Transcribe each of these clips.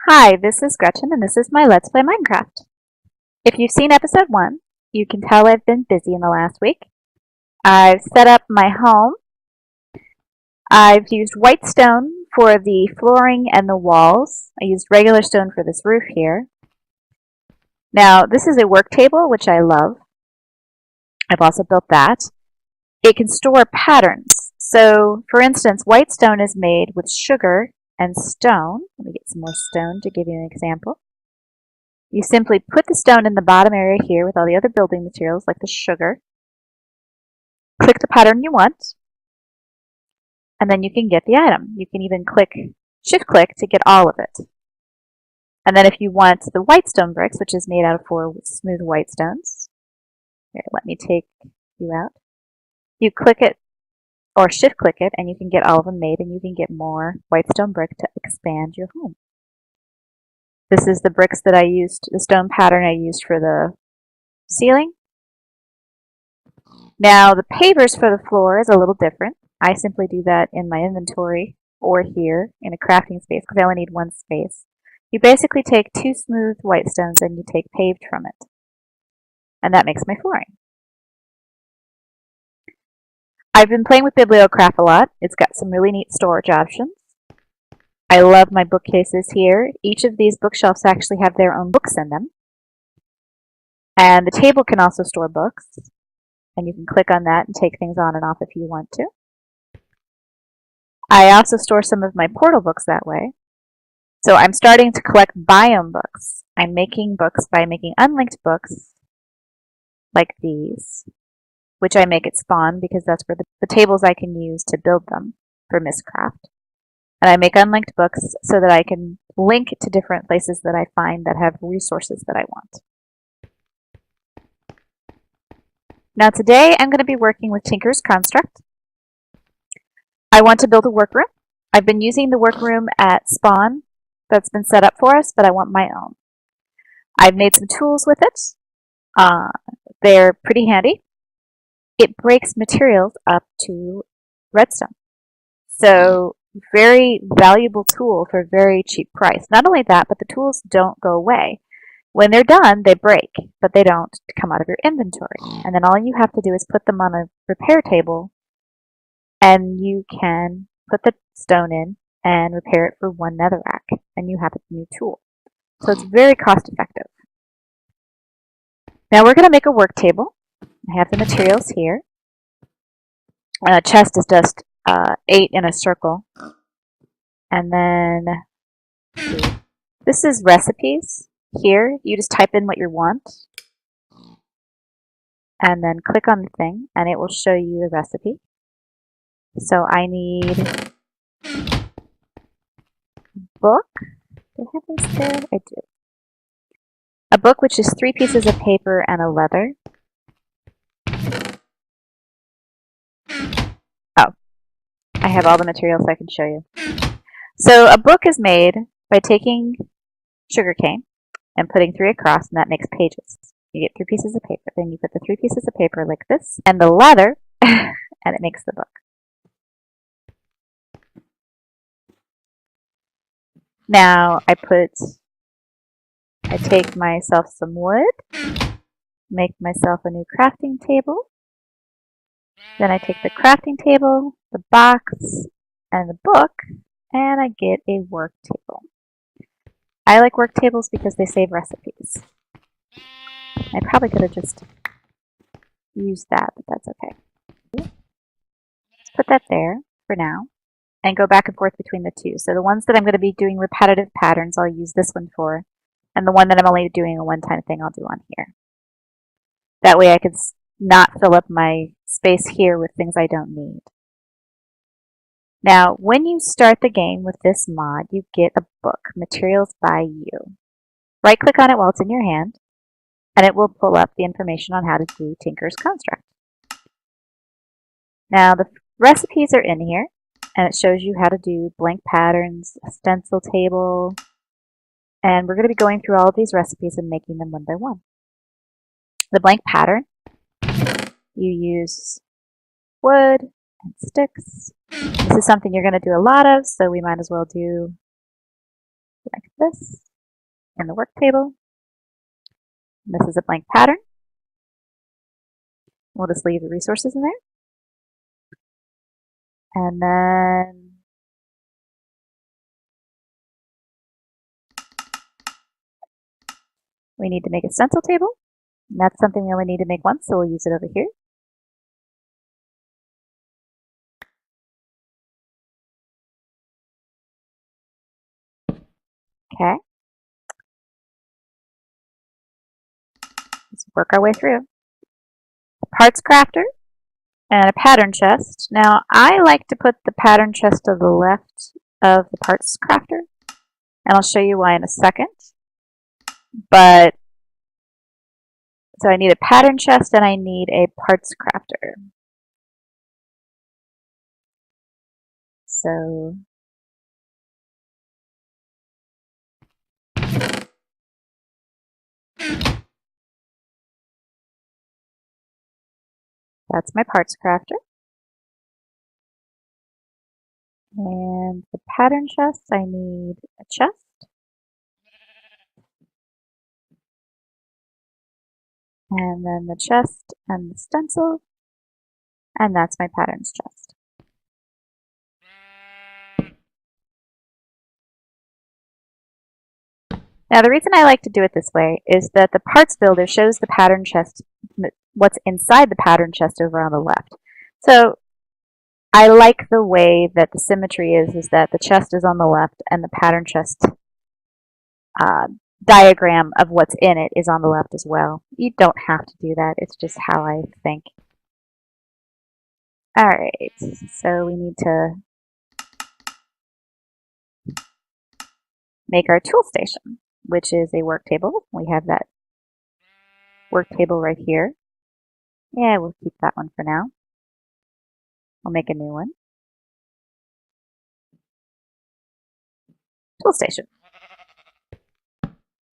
Hi, this is Gretchen and this is my Let's Play Minecraft. If you've seen episode 1, you can tell I've been busy in the last week. I've set up my home. I've used white stone for the flooring and the walls. I used regular stone for this roof here. Now, this is a work table, which I love. I've also built that. It can store patterns. So, for instance, white stone is made with sugar and stone. Let me get some more stone to give you an example. You simply put the stone in the bottom area here with all the other building materials like the sugar. Click the pattern you want, and then you can get the item. You can even shift click to get all of it. And then if you want the white stone bricks, which is made out of 4 smooth white stones, here, let me take you out. You click it or shift click it and you can get all of them made, and you can get more white stone brick to expand your home. This is the bricks that I used, the stone pattern I used for the ceiling. Now the pavers for the floor is a little different. I simply do that in my inventory or here in a crafting space because I only need one space. You basically take 2 smooth white stones and you take paved from it. And that makes my flooring. I've been playing with Bibliocraft a lot. It's got some really neat storage options. I love my bookcases here. Each of these bookshelves actually have their own books in them. And the table can also store books. And you can click on that and take things on and off if you want to. I also store some of my portal books that way. So I'm starting to collect biome books. I'm making books by making unlinked books like these, which I make at spawn because that's where the tables I can use to build them for Mistcraft. And I make unlinked books so that I can link to different places that I find that have resources that I want. Now today I'm going to be working with Tinker's Construct. I want to build a workroom. I've been using the workroom at spawn that's been set up for us, but I want my own. I've made some tools with it. They're pretty handy. It breaks materials up to redstone. So very valuable tool for a very cheap price. Not only that, but the tools don't go away. When they're done, they break, but they don't come out of your inventory. And then all you have to do is put them on a repair table, and you can put the stone in and repair it for 1 netherrack, and you have a new tool. So it's very cost effective. Now we're going to make a work table. I have the materials here. A chest is just 8 in a circle. And then this is recipes. Here, you just type in what you want. And then click on the thing, and it will show you the recipe. So I need book. Do I have this there? I do. A book, which is 3 pieces of paper and a leather. Oh, I have all the materials I can show you. So a book is made by taking sugarcane and putting 3 across, and that makes pages. You get 3 pieces of paper. Then you put the 3 pieces of paper like this and the leather, and it makes the book. Now I take myself some wood, make myself a new crafting table. Then I take the crafting table, the box, and the book, and I get a work table. I like work tables because they save recipes. I probably could have just used that, but that's okay. Let's put that there for now and go back and forth between the 2. So the ones that I'm going to be doing repetitive patterns, I'll use this one for, and the one that I'm only doing a one-time thing, I'll do on here. That way I can not fill up my space here with things I don't need. Now, when you start the game with this mod, you get a book, Materials by You. Right-click on it while it's in your hand, and it will pull up the information on how to do Tinker's Construct. Now, the recipes are in here, and it shows you how to do blank patterns, a stencil table, and we're going to be going through all of these recipes and making them one by one. The blank pattern, you use wood and sticks. This is something you're going to do a lot of, so we might as well do Like this in the work table. And this is a blank pattern. We'll just leave the resources in there. And then we need to make a stencil table. And that's something we only need to make once, so we'll use it over here. Okay. Let's work our way through. Parts crafter and a pattern chest. Now, I like to put the pattern chest to the left of the parts crafter, and I'll show you why in a second. But so I need a pattern chest and I need a parts crafter. So that's my parts crafter. And the pattern chest, I need a chest. And then the chest and the stencil. And that's my patterns chest. Now the reason I like to do it this way is that the parts builder shows the pattern chest, what's inside the pattern chest over on the left. So I like the way that the symmetry is that the chest is on the left and the pattern chest diagram of what's in it is on the left as well. You don't have to do that. It's just how I think. Alright, so we need to make our tool station, which is a work table. We have that work table right here. Yeah, we'll keep that one for now. I'll make a new one. Tool station.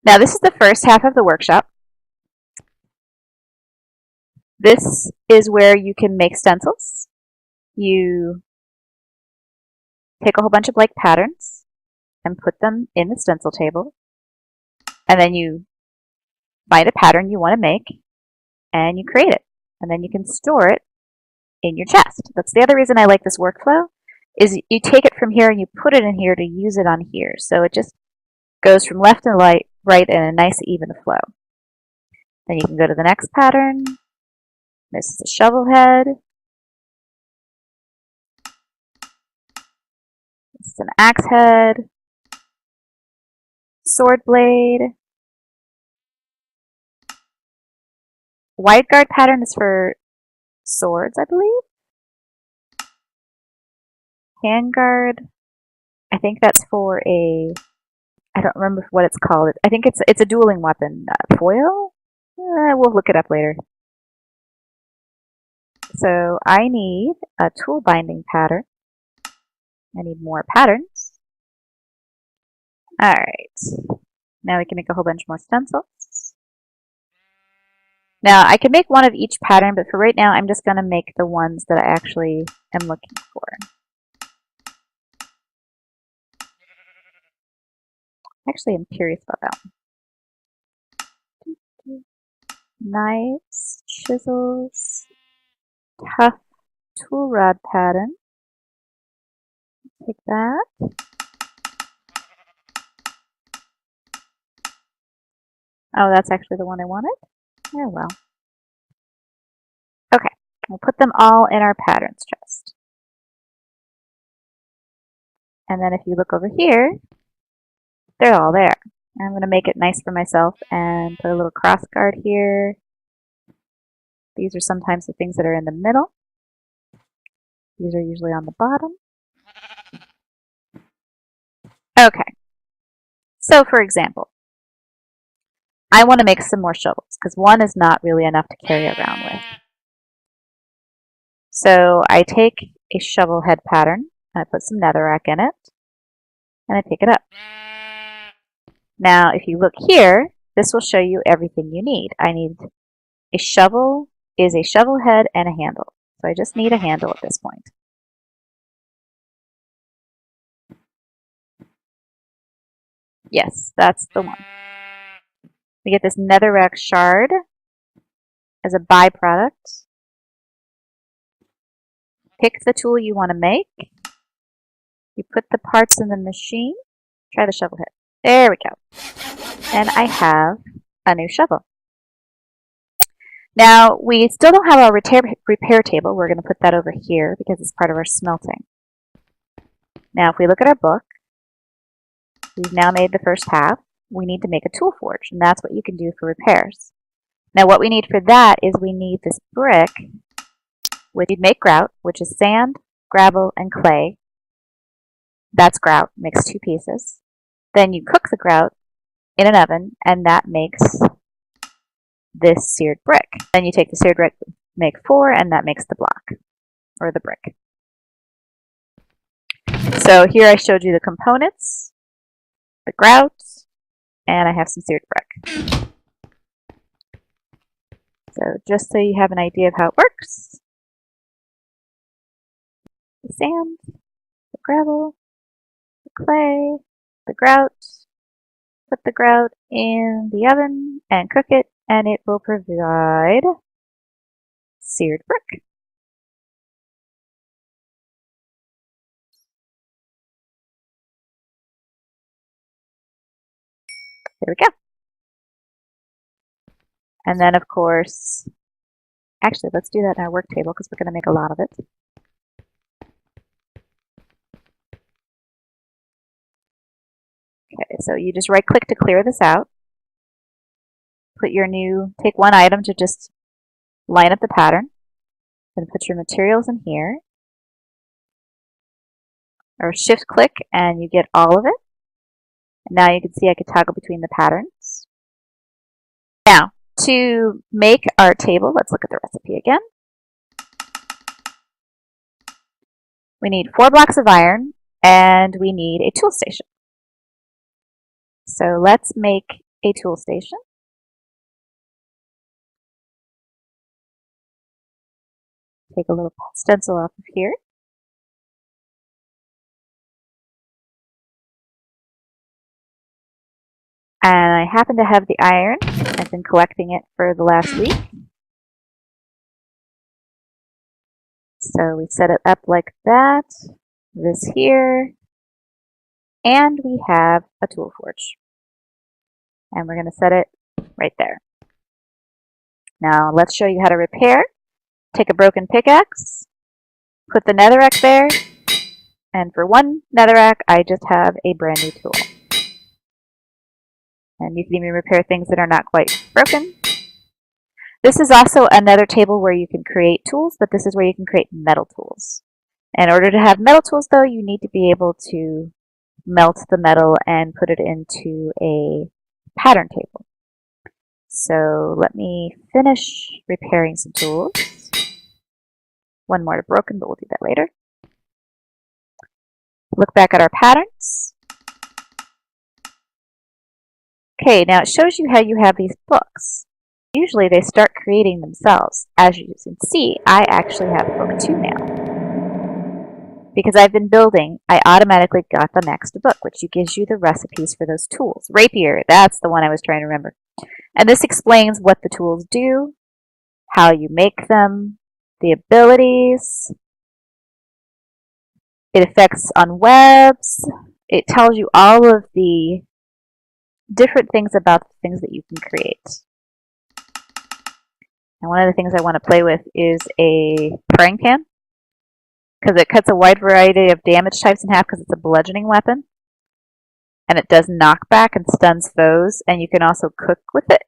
Now this is the first half of the workshop. This is where you can make stencils. You take a whole bunch of blank patterns and put them in the stencil table. And then you find a pattern you want to make and you create it. And then you can store it in your chest. That's the other reason I like this workflow, is you take it from here and you put it in here to use it on here. So it just goes from left to right in a nice even flow. Then you can go to the next pattern. This is a shovel head. This is an axe head. Sword blade. Wide guard pattern is for swords, I believe. Handguard, I think that's for a, I don't remember what it's called. I think it's a dueling weapon. Foil? We'll look it up later. So I need a tool binding pattern. I need more patterns. Alright, now we can make a whole bunch more stencils. Now I can make one of each pattern, but for right now I'm just going to make the ones that I actually am looking for. Actually, I'm curious about that one. Knives, chisels, tough tool rod pattern. Take that. Oh, that's actually the one I wanted. Oh well. Okay, we'll put them all in our patterns chest. And then if you look over here, they're all there. I'm going to make it nice for myself and put a little cross guard here. These are sometimes the things that are in the middle. These are usually on the bottom. Okay. So for example, I want to make some more shovels because one is not really enough to carry around with. So I take a shovel head pattern and I put some netherrack in it and I pick it up. Now if you look here, this will show you everything you need. I need a shovel, is a shovel head and a handle. So I just need a handle at this point. Yes, that's the one. We get this netherrack shard as a byproduct. Pick the tool you want to make. You put the parts in the machine. Try the shovel head. There we go. And I have a new shovel. Now, we still don't have our repair table. We're going to put that over here because it's part of our smelting. Now, if we look at our book, we've now made the first half. We need to make a tool forge, and that's what you can do for repairs. Now, what we need for that is we need this brick, which you'd make grout, which is sand, gravel, and clay. That's grout, makes 2 pieces. Then you cook the grout in an oven, and that makes this seared brick. Then you take the seared brick, make 4, and that makes the block, or the brick. So here I showed you the components, the grout, and I have some seared brick. So just so you have an idea of how it works, the sand, the gravel, the clay, the grout, put the grout in the oven and cook it, and it will provide seared brick. There we go. And then, of course, actually, let's do that in our work table because we're going to make a lot of it. Okay, so you just right-click to clear this out. Take one item to just line up the pattern. Then put your materials in here. Or shift-click and you get all of it. And now you can see I could toggle between the patterns. Now, to make our table, let's look at the recipe again. We need 4 blocks of iron, and we need a tool station. So let's make a tool station. Take a little stencil off of here. And I happen to have the iron. I've been collecting it for the last week. So we set it up like that, this here, and we have a tool forge. And we're going to set it right there. Now let's show you how to repair. Take a broken pickaxe, put the netherrack there, and for one netherrack I just have a brand new tool. And you can even repair things that are not quite broken. This is also another table where you can create tools, but this is where you can create metal tools. In order to have metal tools, though, you need to be able to melt the metal and put it into a pattern table. So let me finish repairing some tools. One more broken, but we'll do that later. Look back at our patterns. Okay, now it shows you how you have these books. Usually they start creating themselves. As you can see, I actually have book 2 now. Because I've been building, I automatically got the next book, which gives you the recipes for those tools. Rapier, that's the one I was trying to remember. And this explains what the tools do, how you make them, the abilities, it affects on webs, it tells you all of the different things about the things that you can create. And one of the things I want to play with is a frying pan, because it cuts a wide variety of damage types in half because it's a bludgeoning weapon. And it does knockback and stuns foes, and you can also cook with it.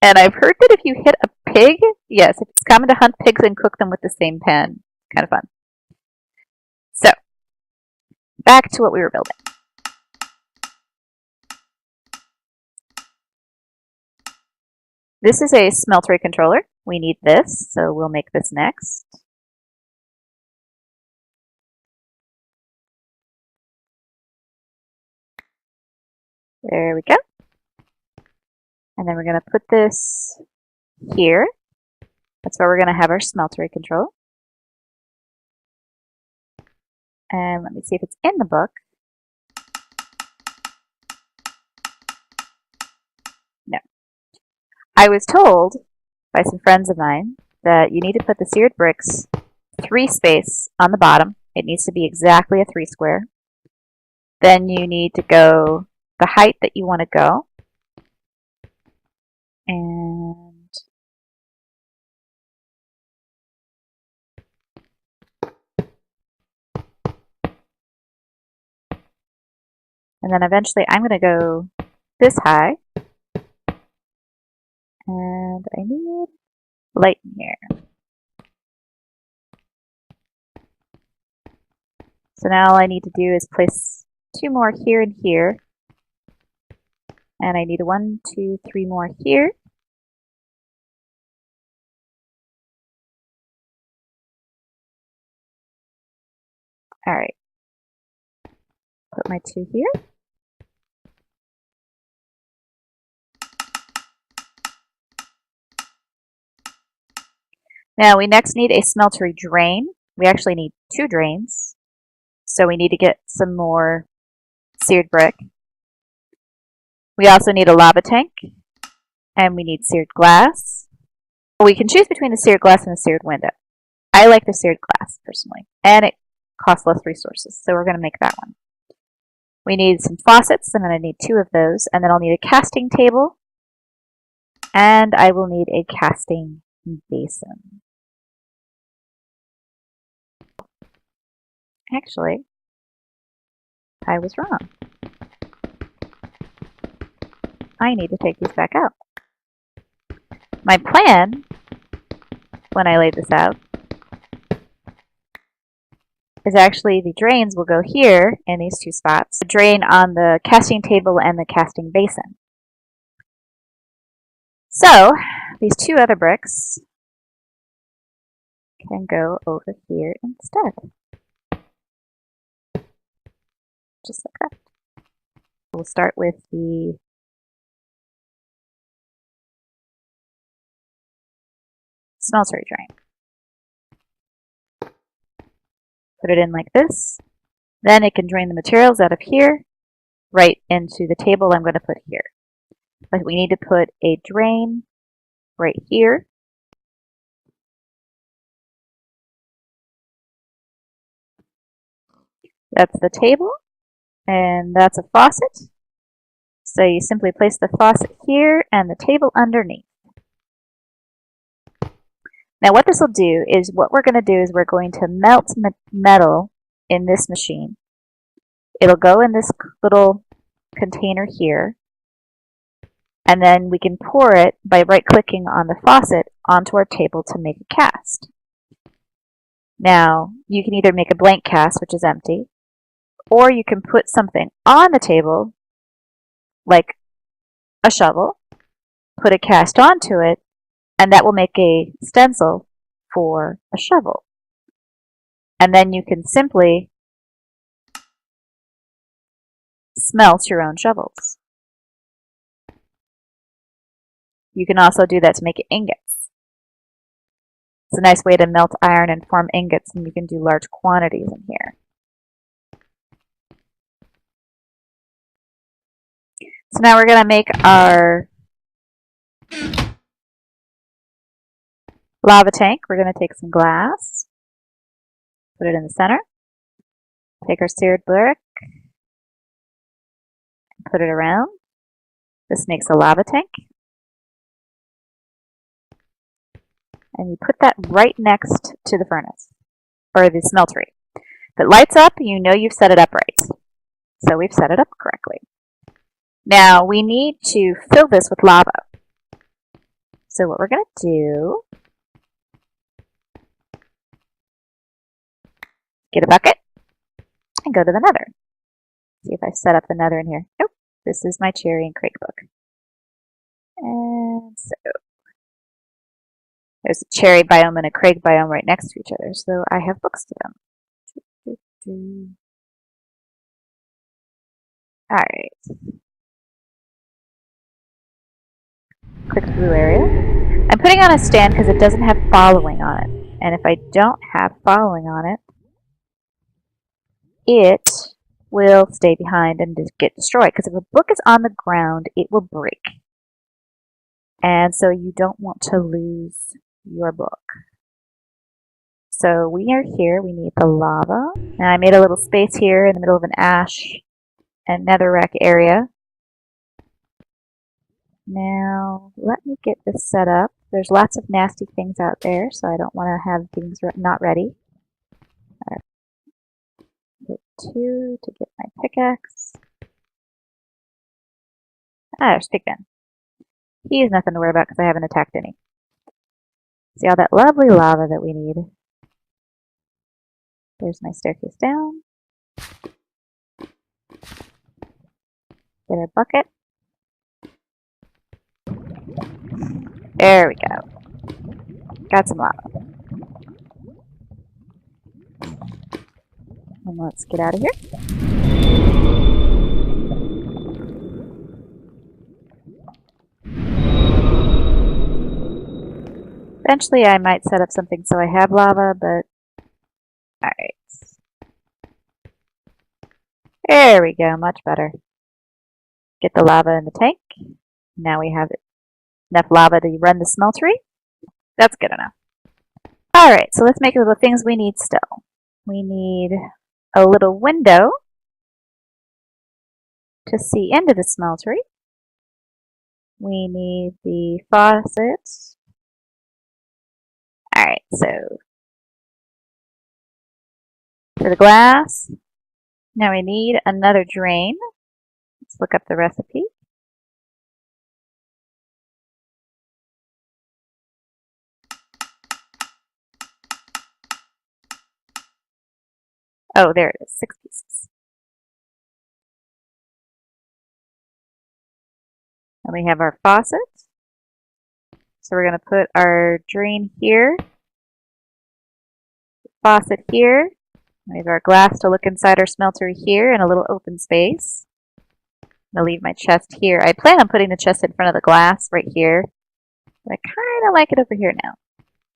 And I've heard that if you hit a pig, yes, it's common to hunt pigs and cook them with the same pan. Kind of fun. So, back to what we were building. This is a smeltery controller. We need this, so we'll make this next. There we go. And then we're going to put this here. That's where we're going to have our smeltery control. And let me see if it's in the book. I was told by some friends of mine that you need to put the seared bricks 3 space on the bottom. It needs to be exactly a 3 square. Then you need to go the height that you want to go. And then eventually I'm going to go this high. And I need light in here. So now all I need to do is place 2 more here and here. And I need 1, 2, 3 more here. Alright. Put my 2 here. Now we next need a smeltery drain. We actually need 2 drains. So we need to get some more seared brick. We also need a lava tank. And we need seared glass. We can choose between the seared glass and the seared window. I like the seared glass, personally. And it costs less resources, so we're going to make that one. We need some faucets. I'm going to need 2 of those. And then I'll need a casting table. And I will need a casting basin. Actually, I was wrong. I need to take these back out. My plan, when I laid this out, is actually the drains will go here in these 2 spots. The drain on the casting table and the casting basin. So, these 2 other bricks can go over here instead. Just like that. We'll start with the smeltery drain. Put it in like this. Then it can drain the materials out of here right into the table I'm going to put here. But we need to put a drain right here. That's the table, and that's a faucet. So you simply place the faucet here and the table underneath. Now what this will do is, what we're going to do is we're going to melt metal in this machine. It'll go in this little container here, and then we can pour it by right-clicking on the faucet onto our table to make a cast. Now, you can either make a blank cast, which is empty, or you can put something on the table, like a shovel, put a cast onto it, and that will make a stencil for a shovel. And then you can simply smelt your own shovels. You can also do that to make ingots. It's a nice way to melt iron and form ingots, and you can do large quantities in here. So now we're going to make our lava tank. We're going to take some glass, put it in the center, take our seared brick, put it around. This makes a lava tank. And you put that right next to the furnace, or the smeltery. If it lights up, you know you've set it up right. So we've set it up correctly. Now we need to fill this with lava. So what we're going to do, get a bucket and go to the nether. See if I set up the nether in here. Nope, this is my cherry and crake book. And so there's a cherry biome and a crake biome right next to each other, so I have books to them. Alright. Click the blue area. I'm putting on a stand because it doesn't have following on it. And if I don't have following on it, it will stay behind and just get destroyed. Because if a book is on the ground, it will break. And so you don't want to lose your book. So we are here, we need the lava. And I made a little space here in the middle of an ash and netherrack area. Now, let me get this set up. There's lots of nasty things out there, so I don't want to have things not ready. All right. Get 2 to get my pickaxe. There's Pigman. He is nothing to worry about because I haven't attacked any. See all that lovely lava that we need. There's my staircase down. Get our bucket. There we go. Got some lava. And let's get out of here. Eventually I might set up something so I have lava, but alright. There we go, much better. Get the lava in the tank. Now we have enough lava to run the smeltery. That's good enough. Alright, so let's make the things we need still. We need a little window to see into the smeltery. We need the faucet. Alright, so for the glass, now we need another drain. Let's look up the recipe. Oh, there it is, 6 pieces. And we have our faucet. So we're going to put our drain here, faucet here. We have our glass to look inside our smeltery here in a little open space. I'm going to leave my chest here. I plan on putting the chest in front of the glass right here. But I kind of like it over here now.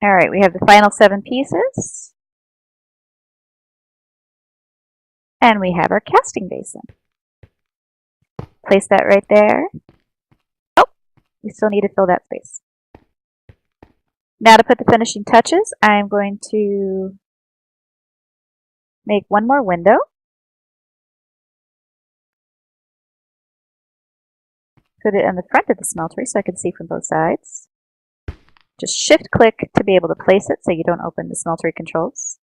Alright, we have the final 7 pieces. And we have our casting basin. Place that right there. Oh, we still need to fill that space. Now to put the finishing touches, I'm going to make one more window. Put it in the front of the smeltery so I can see from both sides. Just shift click to be able to place it so you don't open the smeltery controls.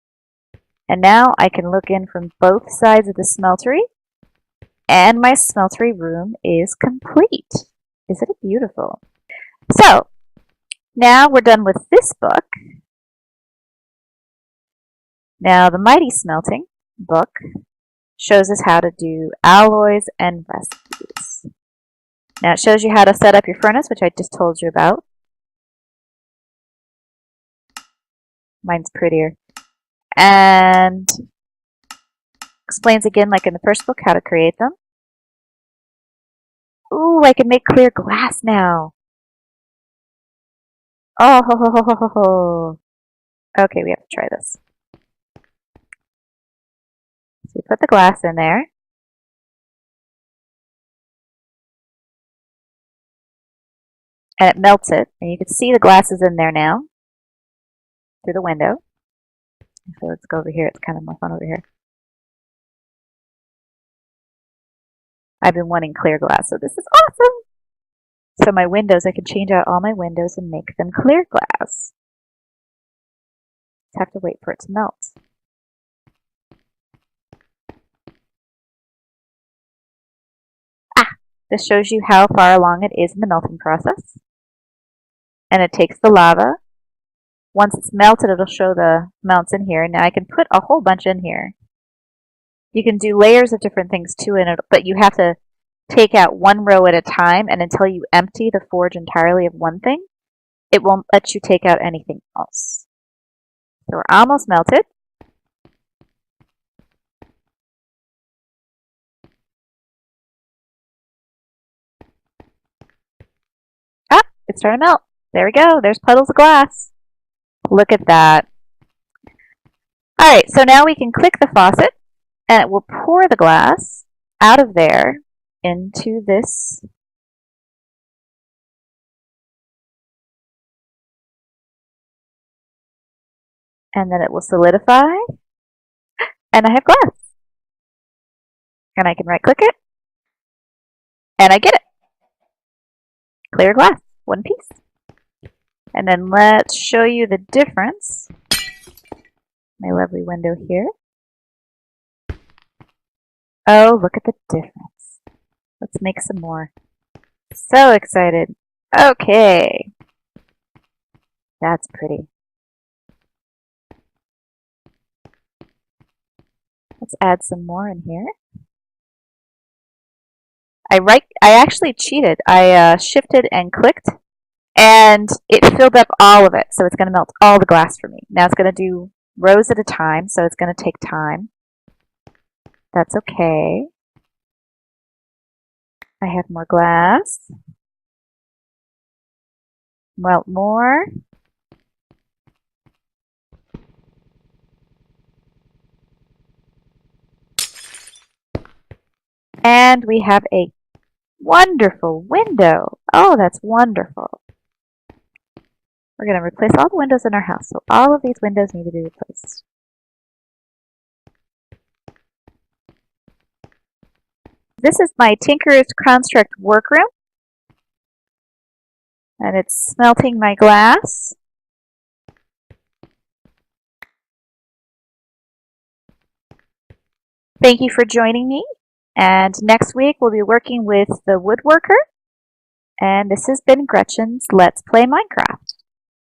And now I can look in from both sides of the smeltery, and my smeltery room is complete. Isn't it beautiful? So, now we're done with this book. Now the Mighty Smelting book shows us how to do alloys and recipes. Now it shows you how to set up your furnace, which I just told you about. Mine's prettier. And explains again, like in the first book, how to create them. Ooh, I can make clear glass now. Oh, ho, ho, ho, ho, ho, ho. Okay, we have to try this. So you put the glass in there. And it melts it. And you can see the glass is in there now. Through the window. So let's go over here. It's kind of more fun over here. I've been wanting clear glass, so this is awesome! So my windows, I can change out all my windows and make them clear glass. Just have to wait for it to melt. This shows you how far along it is in the melting process. And it takes the lava. Once it's melted, it'll show the amounts in here. Now I can put a whole bunch in here. You can do layers of different things too, but you have to take out one row at a time, and until you empty the forge entirely of one thing, it won't let you take out anything else. So we're almost melted. Ah, it's starting to melt. There we go. There's puddles of glass. Look at that. Alright, so now we can click the faucet, and it will pour the glass out of there into this and then it will solidify, and I have glass. And I can right-click it, and I get it. Clear glass, one piece. And then let's show you the difference. My lovely window here. Oh, look at the difference. Let's make some more. So excited. Okay. That's pretty. Let's add some more in here. I actually cheated. I shifted and clicked, and it filled up all of it. So it's going to melt all the glass for me. Now it's going to do rows at a time, so it's going to take time. That's okay. I have more glass. Melt more. And we have a wonderful window. Oh, that's wonderful. We're going to replace all the windows in our house, so all of these windows need to be replaced. This is my Tinker's Construct workroom, and it's smelting my glass. Thank you for joining me, and next week we'll be working with the woodworker, and this has been Gretchen's Let's Play Minecraft.